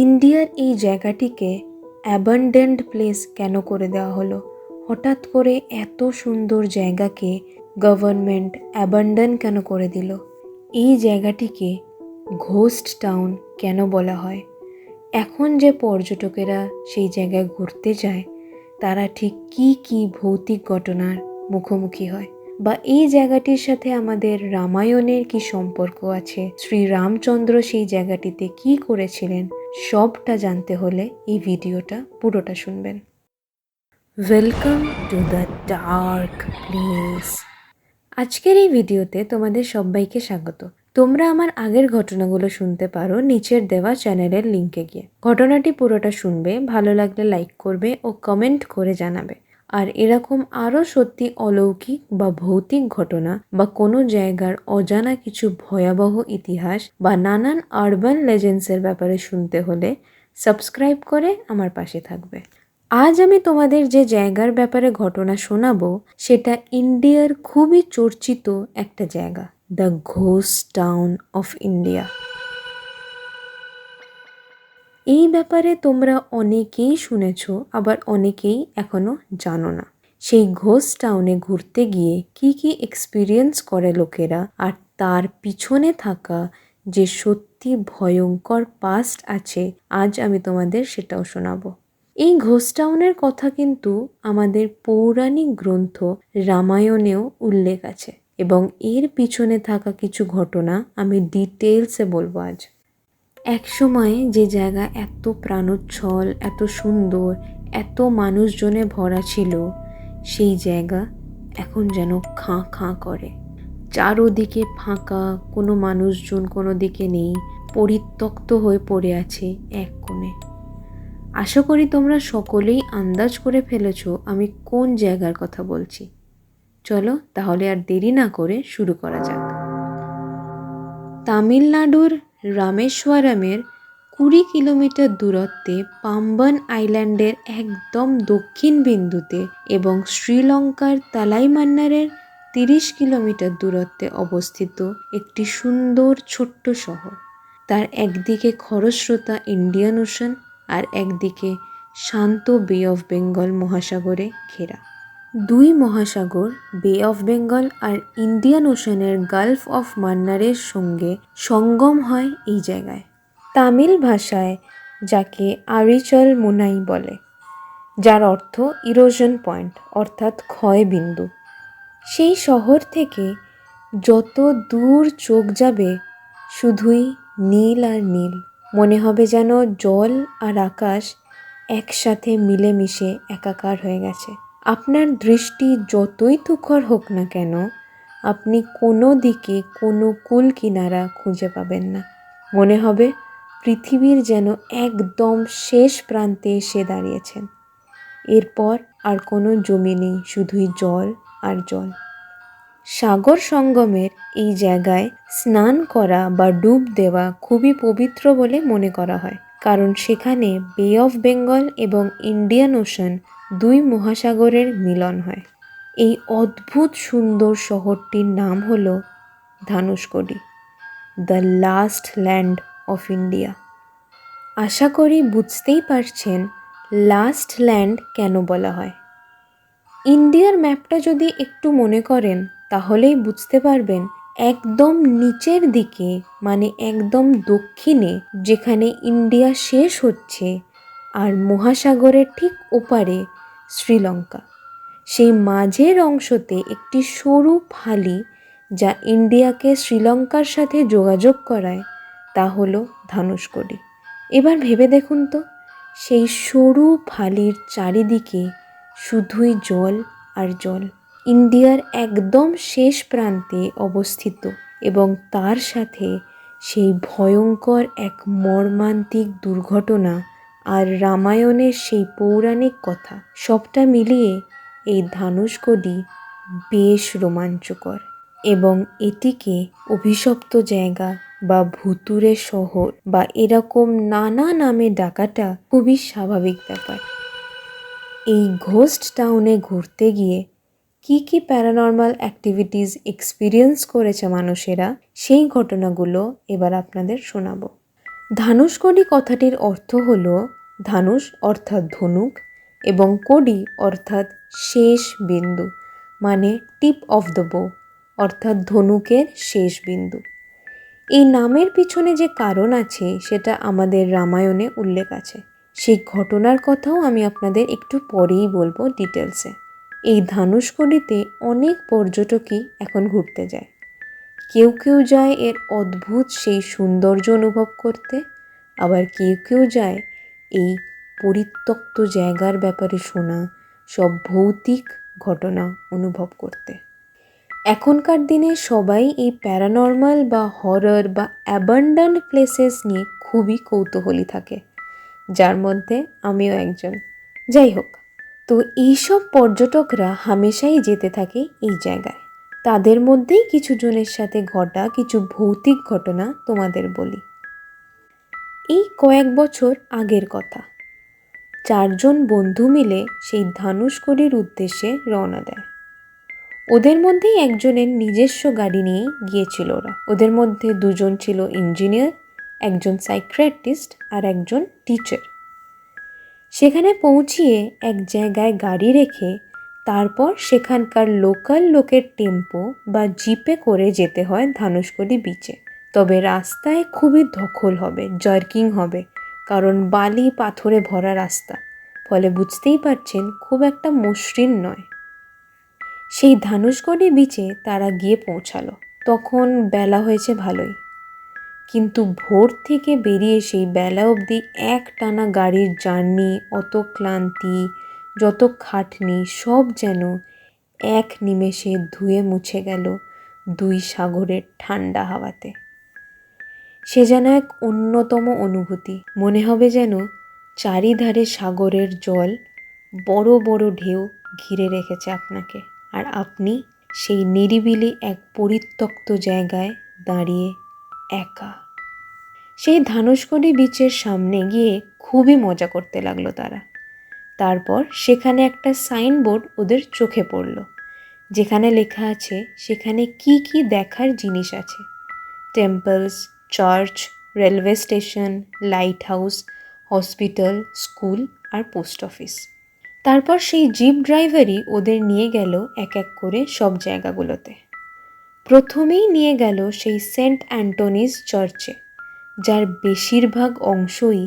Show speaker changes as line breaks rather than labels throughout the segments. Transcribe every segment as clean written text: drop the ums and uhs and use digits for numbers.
ইন্ডিয়ার এই জায়গাটিকে অ্যাবান্ডেন্ড প্লেস কেন করে দেওয়া হলো? হঠাৎ করে এত সুন্দর জায়গাকে গভর্নমেন্ট অ্যাবান্ডন কেন করে দিল? এই জায়গাটিকে ঘোস্ট টাউন কেন বলা হয়? এখন যে পর্যটকেরা সেই জায়গায় ঘুরতে যায় তারা ঠিক কী কী ভৌতিক ঘটনার মুখোমুখি হয়, বা এই জায়গাটির সাথে আমাদের রামায়ণের কি সম্পর্ক আছে, শ্রীরামচন্দ্র সেই জায়গাটিতে কি করেছিলেন, সবটা জানতে হলে এই ভিডিওটা পুরোটা শুনবেন। Welcome to the dark place. আজকের এই ভিডিওতে তোমাদের সবাইকে স্বাগত। তোমরা আমার আগের ঘটনাগুলো শুনতে পারো নিচের দেওয়া চ্যানেলের লিঙ্কে গিয়ে। ঘটনাটি পুরোটা শুনবে, ভালো লাগলে লাইক করবে ও কমেন্ট করে জানাবে। আর এরকম আরও সত্যি অলৌকিক বা ভৌতিক ঘটনা বা কোনো জায়গার অজানা কিছু ভয়াবহ ইতিহাস বা নানান আরবান লেজেন্ডসের ব্যাপারে শুনতে হলে সাবস্ক্রাইব করে আমার পাশে থাকবে। আজ আমি তোমাদের যে জায়গার ব্যাপারে ঘটনা শোনাবো সেটা ইন্ডিয়ার খুবই চর্চিত একটা জায়গা, the ghost town of India. এই ব্যাপারে তোমরা অনেকেই শুনেছ, আবার অনেকেই এখনো জানো না। সেই ঘোস্ট টাউনে ঘুরতে গিয়ে কি কি এক্সপিরিয়েন্স করে লোকেরা, আর তার পিছনে থাকা যে সত্যি ভয়ঙ্কর পাস্ট আছে, আজ আমি তোমাদের সেটাও শোনাবো। এই ঘোস্ট টাউনের কথা কিন্তু আমাদের পৌরাণিক গ্রন্থ রামায়ণেও উল্লেখ আছে, এবং এর পিছনে থাকা কিছু ঘটনা আমি ডিটেলসে বলবো আজ। এক সময়ে যে জায়গা এত প্রাণোচ্ছল, এত সুন্দর, এত মানুষজনে ভরা ছিল, সেই জায়গা এখন যেন খাঁ খাঁ করে। চারোদিকে ফাঁকা, কোনো মানুষজন কোনো দিকে নেই, পরিত্যক্ত হয়ে পড়ে আছে এক কোণে। আশা করি তোমরা সকলেই আন্দাজ করে ফেলেছো আমি কোন জায়গার কথা বলছি। চলো তাহলে আর দেরি না করে শুরু করা যাক। তামিলনাড়ুর রামেশ্বরমের 20 কিলোমিটার দূরত্বে পাম্বন আইল্যান্ডের একদম দক্ষিণ বিন্দুতে এবং শ্রীলঙ্কার তালাইমান্নারের 30 কিলোমিটার দূরত্বে অবস্থিত একটি সুন্দর ছোট্ট শহর। তার একদিকে খরস্রোতা ইন্ডিয়ান ওশান আর একদিকে শান্ত বে অফ বেঙ্গল মহাসাগরে ঘেরা। দুই মহাসাগর বে অফ বেঙ্গল আর ইন্ডিয়ান ওশানের গালফ অফ মান্নারের সঙ্গে সঙ্গম হয় এই জায়গায়। তামিল ভাষায় যাকে আরিচল মুনাই বলে, যার অর্থ ইরোশন পয়েন্ট অর্থাৎ ক্ষয় বিন্দু। সেই শহর থেকে যত দূর চোখ যাবে শুধুই নীল আর নীল, মনে হবে যেন জল আর আকাশ একসাথে মিলেমিশে একাকার হয়ে গেছে। আপনার দৃষ্টি যতই তুখর হোক না কেন, আপনি কোনো দিকে কোনো কুল কিনারা খুঁজে পাবেন না। মনে হবে পৃথিবীর যেন একদম শেষ প্রান্তে এসে দাঁড়িয়েছেন। এরপর আর কোনো জমি নেই, শুধুই জল আর জল। সাগর সঙ্গমের এই জায়গায় স্নান করা বা ডুব দেওয়া খুবই পবিত্র বলে মনে করা হয়, কারণ সেখানে বে অফ বেঙ্গল এবং ইন্ডিয়ান ওশান দুই মহাসাগরের মিলন হয়। এই অদ্ভুত সুন্দর শহরটির নাম হলো Dhanushkodi, the last land of India. আশা করি বুঝতেই পারছেন লাস্ট ল্যান্ড কেন বলা হয়। ইন্ডিয়ার ম্যাপটা যদি একটু মনে করেন তাহলেই বুঝতে পারবেন একদম নিচের দিকে, মানে একদম দক্ষিণে যেখানে ইন্ডিয়া শেষ হচ্ছে আর মহাসাগরের ঠিক ওপারে শ্রীলঙ্কা, সেই মাঝের অংশতে একটি সরু ফালি যা ইন্ডিয়াকে শ্রীলঙ্কার সাথে যোগাযোগ করায়, তা হলো ধানুষকোডি। এবার ভেবে দেখুন তো, সেই সরু ফালির চারিদিকে শুধুই জল আর জল। ইন্ডিয়ার একদম শেষ প্রান্তে অবস্থিত, এবং তার সাথে সেই ভয়ঙ্কর এক মর্মান্তিক দুর্ঘটনা আর রামায়ণের সেই পৌরাণিক কথা, সবটা মিলিয়ে এই ধানুষকোডি বেশ রোমাঞ্চকর, এবং এটিকে অভিশপ্ত জায়গা বা ভুতুড়ে শহর বা এরকম নানা নামে ডাকাটা খুবই স্বাভাবিক ব্যাপার। এই ঘোস্ট টাউনে ঘুরতে গিয়ে কি কি প্যারানর্মাল অ্যাক্টিভিটিস এক্সপিরিয়েন্স করেছে মানুষেরা, সেই ঘটনাগুলো এবার আপনাদের শোনাবো। ধানুষকোডি কথাটির অর্থ হল ধানুষ অর্থাৎ ধনুক এবং কোডি অর্থাৎ শেষ বিন্দু, মানে টিপ অফ দ্য বো অর্থাৎ ধনুকের শেষ বিন্দু। এই নামের পিছনে যে কারণ আছে সেটা আমাদের রামায়ণে উল্লেখ আছে। সেই ঘটনার কথাও আমি আপনাদের একটু পরেই বলবো ডিটেলসে। এই ধানুষকোডিতে অনেক পর্যটকই এখন ঘুরতে যায়। কেউ কেউ যায় এর অদ্ভুত সেই সৌন্দর্য অনুভব করতে, আবার কেউ কেউ যায় এই পরিত্যক্ত জায়গার ব্যাপারে শোনা সব ভৌতিক ঘটনা অনুভব করতে। এখনকার দিনে সবাই এই প্যারানর্মাল বা হরর বা অ্যাবান্ডান্ট প্লেসেস নিয়ে খুবই কৌতূহলী থাকে, যার মধ্যে আমিও একজন। যাই হোক, তো এইসব পর্যটকরা হামেশাই যেতে থাকে এই জায়গায়। তাদের মধ্যেই কিছু জনের সাথে ঘটা কিছু ভৌতিক ঘটনা তোমাদের বলি। এই কয়েক বছর আগের কথা, 4 জন বন্ধু মিলে সেই ধানুষকোডির উদ্দেশ্যে রওনা দেয়। ওদের মধ্যেই একজনের নিজস্ব গাড়ি নিয়েই গিয়েছিল ওরা। ওদের মধ্যে 2 জন ছিল ইঞ্জিনিয়ার, একজন সাইকিয়াট্রিস্ট আর একজন টিচার। সেখানে পৌঁছিয়ে এক জায়গায় গাড়ি রেখে তারপর সেখানকার লোকাল লোকের টেম্পো বা জিপে করে যেতে হয় ধানুষকোডি বিচে। তবে রাস্তায় খুবই ধকল হবে, জার্কিং হবে, কারণ বালি পাথরে ভরা রাস্তা, ফলে বুঝতেই পারছেন খুব একটা মসৃণ নয়। সেই ধানুষকোডি বিচে তারা গিয়ে পৌঁছালো। তখন বেলা হয়েছে ভালোই, কিন্তু ভোর থেকে বেরিয়ে সেই বেলা অবধি একটানা গাড়ির জার্নি, অত ক্লান্তি, যত খাটনি সব যেন এক নিমেষে ধুয়ে মুছে গেল 2 সাগরের ঠান্ডা হাওয়াতে। সে যেন এক অন্যতম অনুভূতি। মনে হবে যেন চারিধারে সাগরের জল, বড় বড় ঢেউ ঘিরে রেখেছে আপনাকে, আর আপনি সেই নিরিবিলি এক পরিত্যক্ত জায়গায় দাঁড়িয়ে একা। সেই ধানুষকোডি বিচের সামনে গিয়ে খুবই মজা করতে লাগলো তারা। তারপর সেখানে একটা সাইনবোর্ড ওদের চোখে পড়ল, যেখানে লেখা আছে সেখানে কি কি দেখার জিনিস আছে। Temples, church, railway station, lighthouse, hospital, school আর পোস্ট অফিস। তারপর সেই জিপ ড্রাইভারই ওদের নিয়ে গেল এক এক করে সব জায়গাগুলোতে। প্রথমেই নিয়ে গেল সেই সেন্ট অ্যান্টনিজ চার্চে, যার বেশিরভাগ অংশই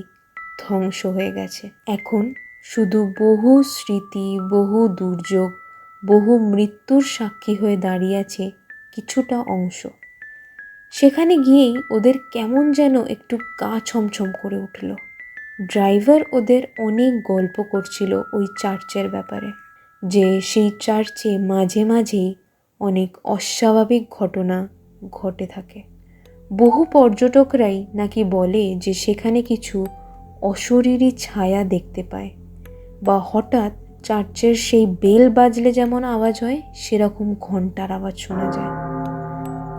ধ্বংস হয়ে গেছে। এখন শুধু বহু স্মৃতি, বহু দুর্যোগ, বহু মৃত্যুর সাক্ষী হয়ে দাঁড়িয়ে আছে কিছুটা অংশ। সেখানে গিয়েই ওদের কেমন যেন একটু গা ছমছম করে উঠল। ড্রাইভার ওদের অনেক গল্প করছিল ওই চার্চের ব্যাপারে, যে সেই চার্চে মাঝে মাঝেই অনেক অস্বাভাবিক ঘটনা ঘটে থাকে। বহু পর্যটকরাই নাকি বলে যে সেখানে কিছু অশরীরী ছায়া দেখতে পায়, বা হঠাৎ চার্চের সেই বেল বাজলে যেমন আওয়াজ হয় সেরকম ঘন্টার আওয়াজ শোনা যায়।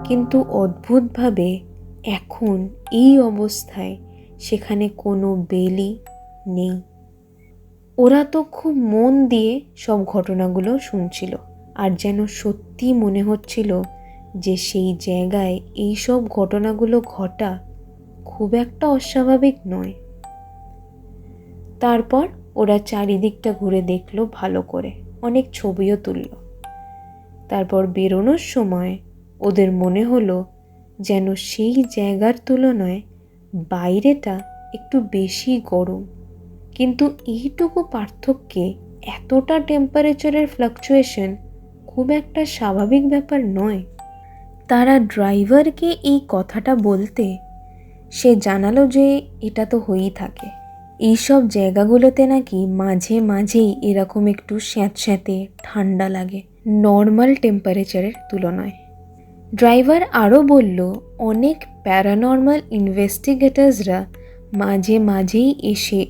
কিন্তু অদ্ভুতভাবে এখন এই অবস্থায় সেখানে কোনো বেলই নেই। ওরা তো খুব মন দিয়ে সব ঘটনাগুলো শুনছিল, আর যেন সত্যি মনে হচ্ছিল যে সেই জায়গায় এই সব ঘটনাগুলো ঘটা খুব একটা অস্বাভাবিক নয়। তারপর ওরা চারিদিকটা ঘুরে দেখলো ভালো করে, অনেক ছবিও তুলল। তারপর বেরোনোর সময় ওদের মনে হলো যেন সেই জায়গার তুলনায় বাইরেটা একটু বেশি গরম, কিন্তু এইটুকু পার্থক্যে এতটা টেম্পারেচারের ফ্লাকচুয়েশন খুব একটা স্বাভাবিক ব্যাপার নয়। তারা ড্রাইভারকে এই কথাটা বলতে সে জানালো যে এটা তো হয়েই থাকে, এইসব জায়গাগুলোতে নাকি মাঝে মাঝেই এরকম একটু স্যাঁতস্যাঁতে ঠান্ডা লাগে নর্মাল টেম্পারেচারের তুলনায়। ড্রাইভার আরও বলল অনেক প্যারানর্মাল ইনভেস্টিগেটরসরা মাঝে মাঝেই এসে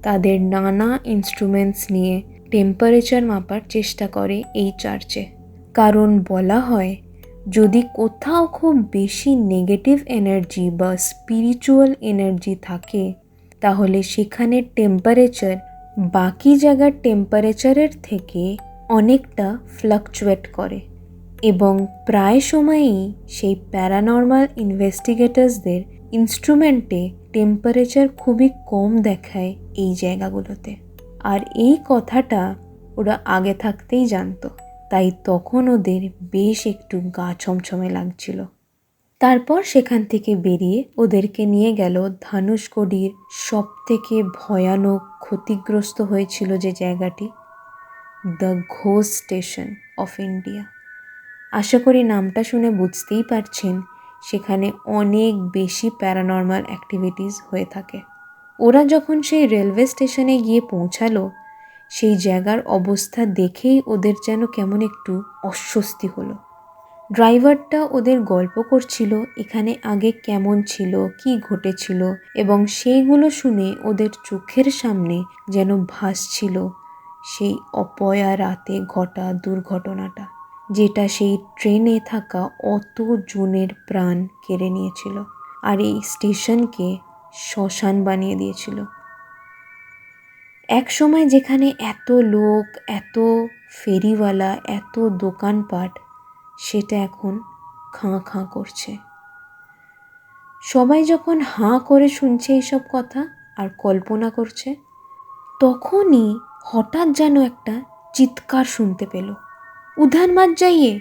তাদের নানা ইনস্ট্রুমেন্টস নিয়ে টেম্পারেচার মাপার চেষ্টা করে এই চার্চে, কারণ বলা হয় যদি কোথাও খুব বেশি নেগেটিভ এনার্জি বা স্পিরিচুয়াল এনার্জি থাকে তাহলে সেখানে টেম্পারেচার বাকি জায়গার টেম্পারেচারের থেকে অনেকটা ফ্লাকচুয়েট করে, এবং প্রায় সময়ই সেই প্যারানর্মাল ইনভেস্টিগেটরসদের ইনস্ট্রুমেন্টে টেম্পারেচার খুবই কম দেখায় এই জায়গাগুলোতে। আর এই কথাটা ওরা আগে থাকতেই জানতো, তাই তখন ওদের বেশ একটু গা ছমছমে লাগছিল। তারপর সেখান থেকে বেরিয়ে ওদেরকে নিয়ে গেল ধানুষকোডির সব থেকে ভয়ানক ক্ষতিগ্রস্ত হয়েছিল যে জায়গাটি, the ghost station of India. আশা করি নামটা শুনে বুঝতেই পারছেন সেখানে অনেক বেশি প্যারানর্মাল অ্যাক্টিভিটিস হয়ে থাকে। ওরা যখন সেই রেলওয়ে স্টেশনে গিয়ে পৌঁছালো, সেই জায়গার অবস্থা দেখেই ওদের যেন কেমন একটু অস্বস্তি হলো। ড্রাইভারটা ওদের গল্প করছিল এখানে আগে কেমন ছিল, কি ঘটেছিল, এবং সেইগুলো শুনে ওদের চোখের সামনে যেন ভাসছিল সেই অপয়া রাতে ঘটা দুর্ঘটনাটা, যেটা সেই ট্রেনে থাকা অত জনের প্রাণ কেড়ে নিয়েছিল আর এই স্টেশনকে শ্মশান বানিয়ে দিয়েছিল। এক সময় যেখানে এত লোক, এত ফেরিওয়ালা, এত দোকানপাট, সেটা এখন খাঁ খাঁ করছে। সবাই যখন হাঁ করে শুনছে এইসব কথা আর কল্পনা করছে, তখনই হঠাৎ যেন একটা চিৎকার শুনতে পেল, উধার মাত যাইয়ে,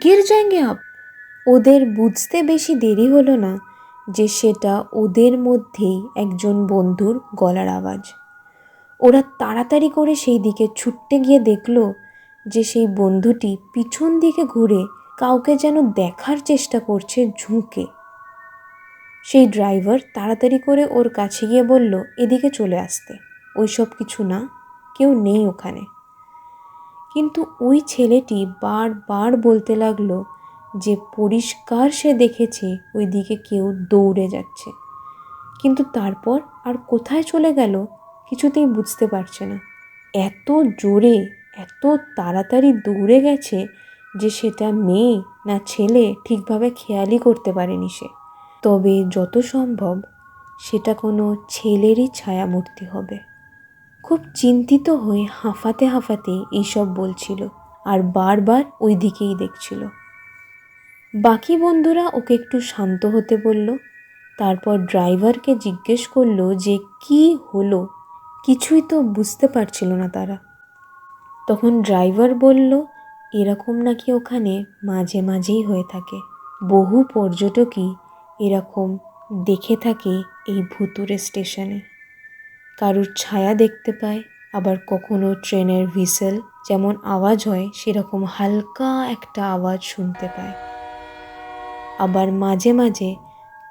গির যাएंगे আপ। ওদের বুঝতে বেশি দেরি হলো না যে সেটা ওদের মধ্যেই একজন বন্ধুর গলার আওয়াজ। ওরা তাড়াতাড়ি করে সেই দিকে ছুটতে গিয়ে দেখলো যে সেই বন্ধুটি পিছন দিকে ঘুরে কাউকে যেন দেখার চেষ্টা করছে ঝুঁকে। সেই ড্রাইভার তাড়াতাড়ি করে ওর কাছে গিয়ে বলল, এদিকে চলে আসতে, ওইসব কিছু না, কেউ নেই ওখানে। কিন্তু ওই ছেলেটি বারবার বলতে লাগলো যে পরিষ্কার সে দেখেছে ওই দিকে কেউ দৌড়ে যাচ্ছে, কিন্তু তারপর আর কোথায় চলে গেল কিছুতেই বুঝতে পারছে না। এত জোরে, এত তাড়াতাড়ি দৌড়ে গেছে যে সেটা মেয়ে না ছেলে ঠিকভাবে খেয়ালই করতে পারেনি সে। তবে যত সম্ভব সেটা কোনো ছেলেরই ছায়ামূর্তি হবে। খুব চিন্তিত হয়ে হাঁফাতে হাঁফাতে এইসব বলছিল আর বারবার ওই দিকেই দেখছিল। বাকি বন্ধুরা ওকে একটু শান্ত হতে বলল। তারপর ড্রাইভারকে জিজ্ঞেস করলো যে কি হলো, কিছুই তো বুঝতে পারছিল না তারা। তখন ড্রাইভার বলল, এরকম নাকি ওখানে মাঝে মাঝেই হয়ে থাকে, বহু পর্যটকই এরকম দেখে থাকে এই ভুতুরে স্টেশনে। কারুর ছায়া দেখতে পায়, আবার কখনো ট্রেনের হুইসেল যেমন আওয়াজ হয় সেরকম হালকা একটা আওয়াজ শুনতে পায়। আবার মাঝে মাঝে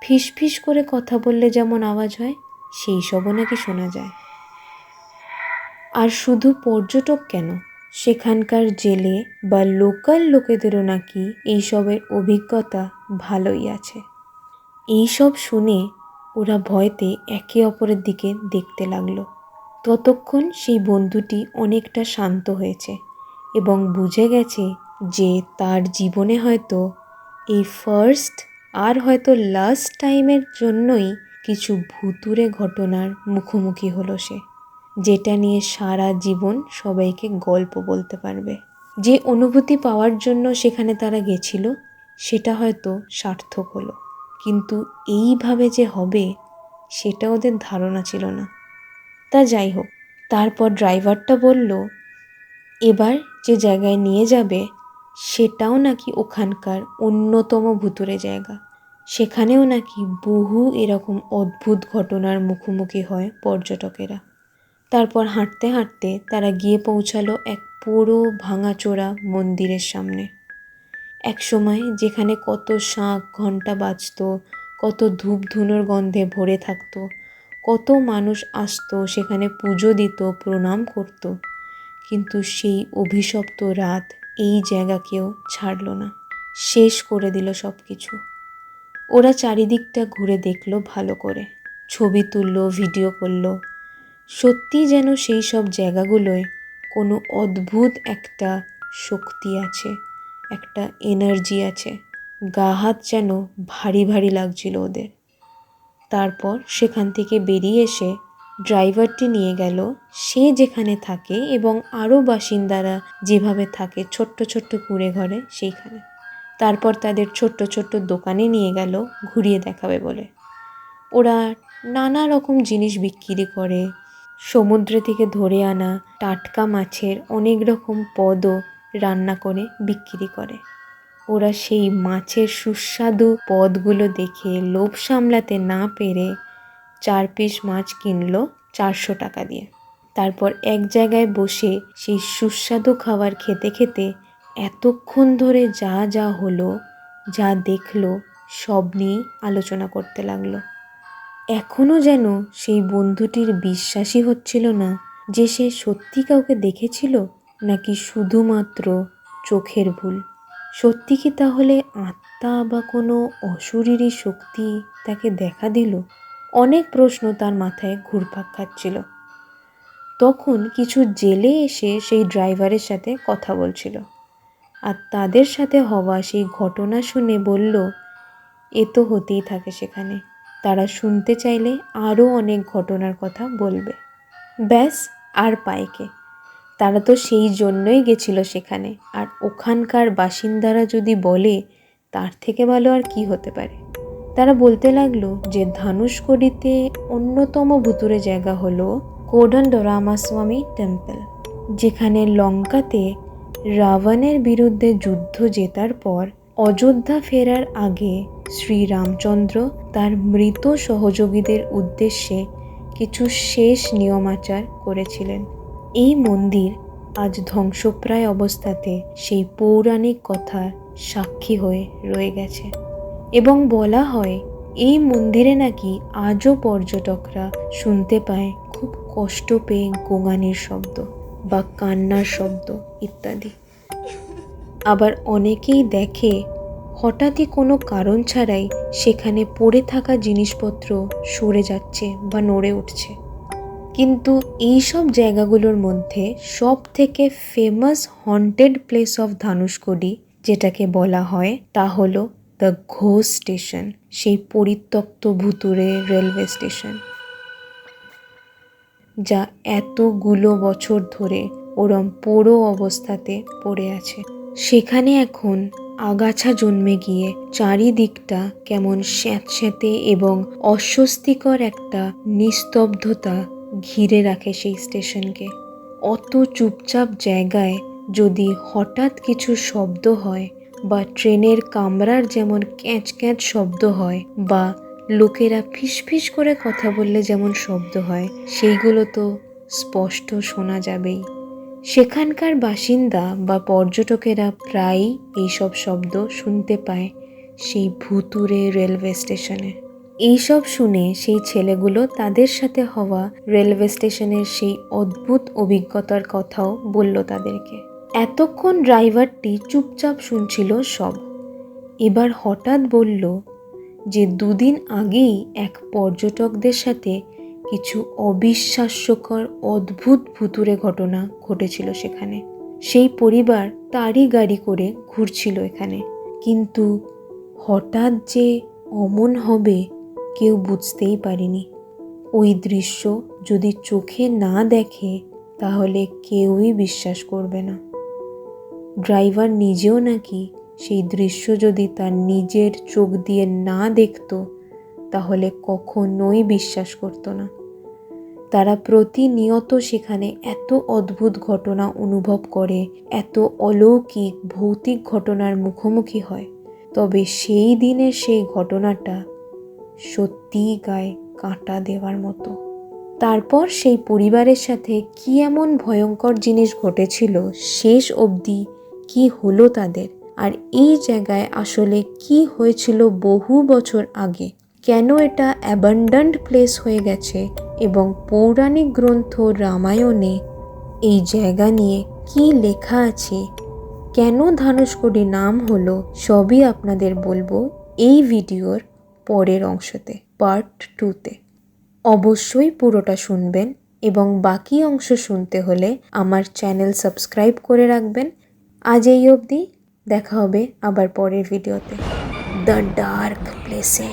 ফিস ফিস করে কথা বললে যেমন আওয়াজ হয় সেই সবও নাকি শোনা যায়। আর শুধু পর্যটক কেন, সেখানকার জেলে বা লোকাল লোকেদেরও নাকি এইসবের অভিজ্ঞতা ভালোই আছে। এইসব শুনে ওরা ভয়তে একে অপরের দিকে দেখতে লাগলো। ততক্ষণ সেই বন্ধুটি অনেকটা শান্ত হয়েছে এবং বুঝে গেছে যে তার জীবনে হয়তো এই ফার্স্ট আর হয়তো লাস্ট টাইমের জন্যই কিছু ভুতুরে ঘটনার মুখোমুখি হলো সে, যেটা নিয়ে সারা জীবন সবাইকে গল্প বলতে পারবে। যে অনুভূতি পাওয়ার জন্য সেখানে তারা গেছিল সেটা হয়তো সার্থক হলো, কিন্তু এইভাবে যে হবে সেটা ওদের ধারণা ছিল না। তা যাই হোক, তারপর ড্রাইভারটা বলল এবার যে জায়গায় নিয়ে যাবে সেটাও নাকি ওখানকার অন্যতম ভুতুরে জায়গা। সেখানেও নাকি বহু এরকম অদ্ভুত ঘটনার মুখোমুখি হয় পর্যটকেরা। তারপর হাঁটতে হাঁটতে তারা গিয়ে পৌঁছালো এক পুরো ভাঙাচোরা মন্দিরের সামনে। এক সময় যেখানে কত শাঁখ ঘণ্টা বাজতো, কত ধূপ ধুনোর গন্ধে ভরে থাকতো, কত মানুষ আসতো সেখানে পুজো দিত, প্রণাম করত, কিন্তু সেই অভিশপ্ত রাত এই জায়গাকেও ছাড়লো না, শেষ করে দিল সব কিছু। ওরা চারিদিকটা ঘুরে দেখলো ভালো করে, ছবি তুললো, ভিডিও করলো। সত্যি যেন সেই সব জায়গাগুলোয় কোনো অদ্ভুত একটা শক্তি আছে, একটা এনার্জি আছে। গা হাত যেন ভারী ভারী লাগছিল ওদের। তারপর সেখান থেকে বেরিয়ে এসে ড্রাইভারটি নিয়ে গেল সে যেখানে থাকে এবং আরও বাসিন্দারা যেভাবে থাকে ছোট্ট ছোট্ট কুঁড়ে ঘরে সেইখানে। তারপর তাদের ছোট্ট ছোট্ট দোকানে নিয়ে গেল ঘুরিয়ে দেখাবে বলে। ওরা নানা রকম জিনিস বিক্রি করে। সমুদ্র থেকে ধরে আনা টাটকা মাছের অনেক রকম পদও রান্না করে বিক্রি করে। ওরা সেই মাছের সুস্বাদু পদগুলো দেখে লোভ সামলাতে না পেরে 4 পিস মাছ কিনলো 400 টাকা দিয়ে। তারপর এক জায়গায় বসে সেই সুস্বাদু খাবার খেতে খেতে এতক্ষণ ধরে যা যা হলো, যা দেখলো, সব নিয়েই আলোচনা করতে লাগলো। এখনও যেন সেই বন্ধুটির বিশ্বাসই হচ্ছিল না যে সে সত্যি কাউকে দেখেছিল নাকি শুধুমাত্র চোখের ভুল। সত্যি কি তাহলে আত্মা বা কোনো অশরীরী শক্তি তাকে দেখা দিল? অনেক প্রশ্ন তার মাথায় ঘুরপাক খাচ্ছিল। তখন কিছু জেলে এসে সেই ড্রাইভারের সাথে কথা বলছিল, আর তাদের সাথে হওয়া সেই ঘটনা শুনে বলল, এ তো হতেই থাকে সেখানে, তারা শুনতে চাইলে আরও অনেক ঘটনার কথা বলবে। ব্যাস, আর পায়কে, তারা তো সেই জন্যই গেছিল সেখানে, আর ওখানকার বাসিন্দারা যদি বলে তার থেকে ভালো আর কি হতে পারে। তারা বলতে লাগলো যে ধানুষকোডিতে অন্যতম ভুতুড়ে জায়গা হলো কোদণ্ডরামাস্বামী টেম্পল, যেখানে লঙ্কাতে রাবণের বিরুদ্ধে যুদ্ধ জেতার পর অযোধ্যা ফেরার আগে শ্রীরামচন্দ্র তার মৃত সহযোগীদের উদ্দেশ্যে কিছু শেষ নিয়মাচার করেছিলেন। এই মন্দির আজ ধ্বংসপ্রায় অবস্থাতে সেই পৌরাণিক কথার সাক্ষী হয়ে রয়ে গেছে, এবং বলা হয় এই মন্দিরে নাকি আজও পর্যটকরা শুনতে পায় খুব কষ্ট পেয়ে গোঙানির শব্দ বা কান্নার শব্দ ইত্যাদি। আবার অনেকেই দেখে হঠাৎই কোনো কারণ ছাড়াই সেখানে পড়ে থাকা জিনিসপত্র সরে যাচ্ছে বা নড়ে উঠছে। কিন্তু এই সব জায়গাগুলোর মধ্যে সব থেকে ফেমাস হন্টেড প্লেস অফ ধানুষকোডি যেটাকে বলা হয় তা হলো দ্য ঘোস্ট স্টেশন, সেই পরিত্যক্ত ভুতুড়ে রেলওয়ে স্টেশন, যা এতগুলো বছর ধরে ওরম পোড়ো অবস্থাতে পড়ে আছে। সেখানে এখন আগাছা জন্মে গিয়ে চারিদিকটা কেমন স্যাঁতস্যাঁতে এবং অস্বস্তিকর একটা নিস্তব্ধতা ঘিরে রাখে সেই স্টেশনকে। অত চুপচাপ জায়গায় যদি হঠাৎ কিছু শব্দ হয়, বা ট্রেনের কামরার যেমন ক্যাঁচ ক্যাঁচ শব্দ হয়, বা লোকেরা ফিসফিস করে কথা বললে যেমন শব্দ হয়, সেইগুলো তো স্পষ্ট শোনা যাবেই। সেখানকার বাসিন্দা বা পর্যটকেরা প্রায়ই এইসব শব্দ শুনতে পায় সেই ভুতুড়ে রেলওয়ে স্টেশনে। এইসব শুনে সেই ছেলেগুলো তাদের সাথে হওয়া রেলওয়ে স্টেশনের সেই অদ্ভুত অভিজ্ঞতার কথাও বলল তাদেরকে। এতক্ষণ ড্রাইভারটি চুপচাপ শুনছিল সব। এবার হঠাৎ বলল যে 2 দিন আগেই এক পর্যটকদের সাথে কিছু অবিশ্বাস্যকর অদ্ভুত ভুতুড়ে ঘটনা ঘটেছিল সেখানে। সেই পরিবার তারই গাড়ি করে ঘুরছিল এখানে, কিন্তু হঠাৎ যে অমন হবে কেউ বুঝতেই পারেনি। ওই দৃশ্য যদি চোখে না দেখে তাহলে কেউই বিশ্বাস করবে না। ড্রাইভার নিজেও নাকি সেই দৃশ্য যদি তার নিজের চোখ দিয়ে না দেখত তাহলে কখনোই বিশ্বাস করত না। তারা প্রতিনিয়ত সেখানে এত অদ্ভুত ঘটনা অনুভব করে, এত অলৌকিক ভৌতিক ঘটনার মুখোমুখি হয়, তবে সেই দিনের সেই ঘটনাটা সত্যিই গায়ে কাঁটা দেওয়ার মতো। তারপর সেই পরিবারের সাথে কি এমন ভয়ঙ্কর জিনিস ঘটেছিল, শেষ অবধি কি হলো তাদের, আর এই জায়গায় আসলে কি হয়েছিল বহু বছর আগে, কেন এটা অ্যাবান্ডন্ড প্লেস হয়ে গেছে, এবং পৌরাণিক গ্রন্থ রামায়ণে এই জায়গা নিয়ে কি লেখা আছে, কেন ধানুষকোডি নাম হলো, সবই আপনাদের বলবো এই ভিডিওর পরের অংশতে, পার্ট 2তে। অবশ্যই পুরোটা শুনবেন, এবং বাকি অংশ শুনতে হলে আমার চ্যানেল সাবস্ক্রাইব করে রাখবেন। আজ এই অবধি, দেখা হবে আবার পরের ভিডিওতে দ্য ডার্ক প্লেসে।